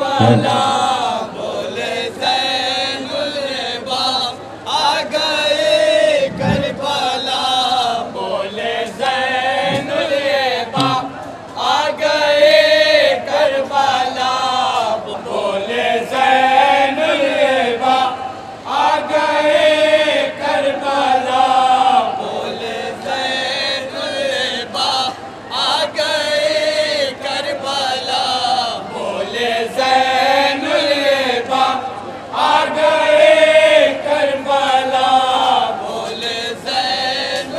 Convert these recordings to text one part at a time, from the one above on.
کربلا بولے زین العباد آ گئے کربلا بولے زین العباد آ گئے کربلا بولے زین العباد آ گئے کربلا بولے زین العباد آ گئے کربلا بولے زین العباد آ گئے کربلا بولے زین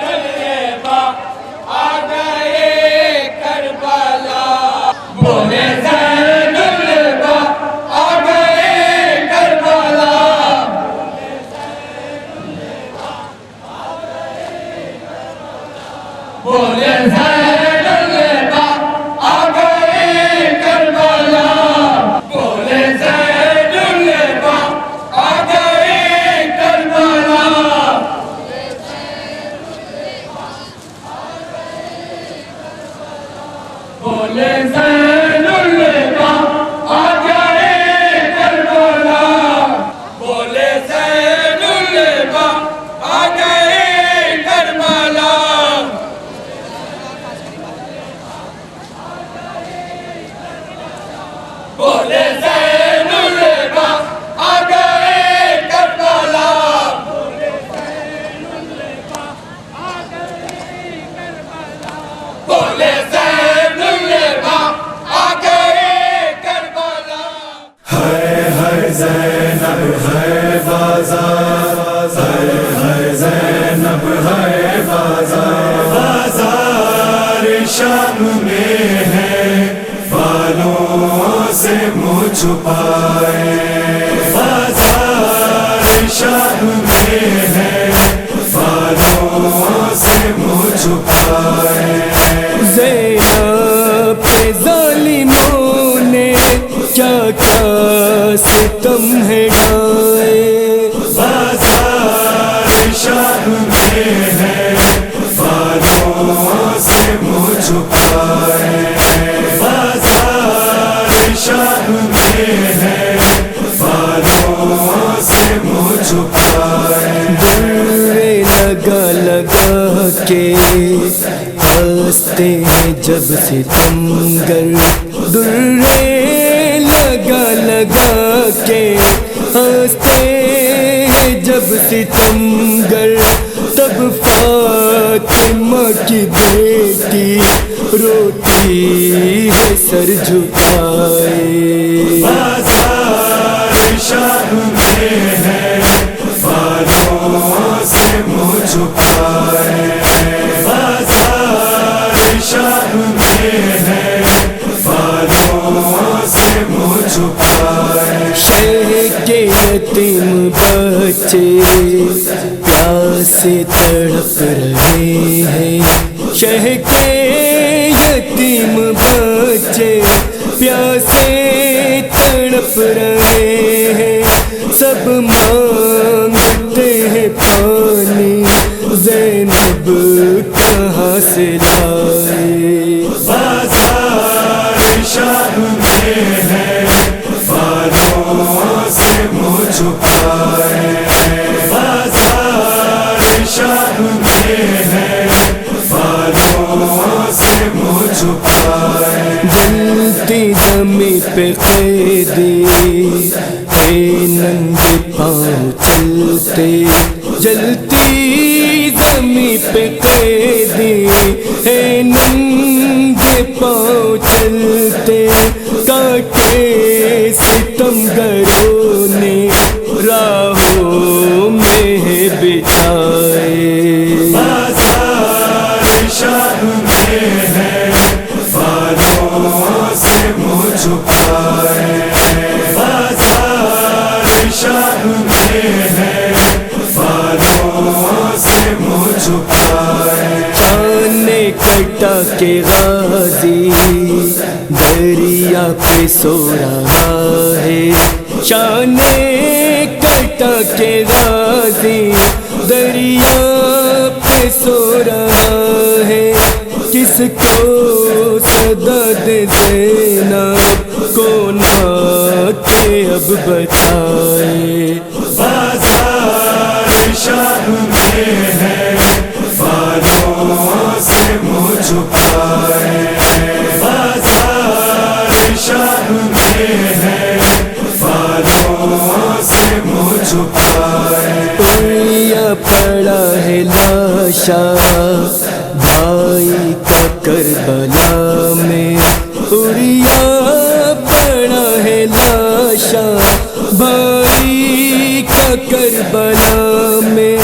العباد آ گئے کربلا بولے زین العباد آ گئے کربلا بولے زین العباد آ گئے کربلا بولے زین العباد آ گئے کربلا بولے زین العباد آ گئے کربلا بولے زین العباد آ گئے کربلا بولے زین العباد آ گئے کربلا بولے زین العباد آ گئے کربلا بولے زین العباد آ گئے کربلا ہر زینب ہے بازار ہر زینب ہے بازار بازار شام میں ہے بالوں سے منہ چھپائے بازار شام میں ہے بالوں سے منہ چھپائے زینب پہ ظالموں نے کیا کیا ستم ہے ڈھائے بازار شام میں ہے بالوں سے منہ چھپائے بازار شام میں ہے بالوں سے منہ چھپائے درے لگا لگا کے ہنستے ہیں جب ستمگر درے لگا لگا کے ہنستے ہیں جب ستمگر تب فاطمہ کی بیٹی روتی ہے سر جھکائے بازار شام میں ہے بالوں سے منہ چھپائے بازار شام میں ہے بالوں سے منہ چھپائے شہر کے یتیم بچے پیاسے تڑپ رہے ہیں شہر کے یتیم بچے پیاسے تڑپ رہے ہیں سب مانگتے ہیں پانی زینب کہاں سے لائے بازار شام میں ہے بالوں سے منہ چھپائے بازار شام میں ہے بالوں سے منہ چھپائے جلتی زمیں پہ قیدی اے ننگے پاؤں چلتے جلتی زمیں پہ قیدی اے ننگے پاؤں چلتے کاٹے ستمگروں نے راہوں میں بچھائے بازار شام میں ہے بالوں سے منہ چھپائے بازار شام میں ہے بالوں سے منہ چھپائے چانے کٹا کے غازی دریا پہ سو رہا ہے شانے کٹا کے غازی دریا پہ سو رہا کو صدا دے زینب کون آ کے اب بتائے بازار شاہ میں ہے بالوں سے منہ چھپائے بازار شاہ میں ہے بالوں سے منہ چھپائے اڑیا پڑا ہے لاشا بھائی کا کربلا میں اڑیا پڑا ہے لاشا بھائی کا کربلا میں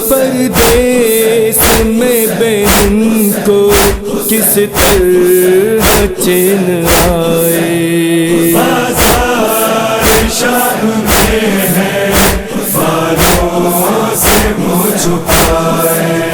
پردیس میں بہن کو کس طرح چین آئے بازار شاہ میں ہے بالوں سے منہ چھپائے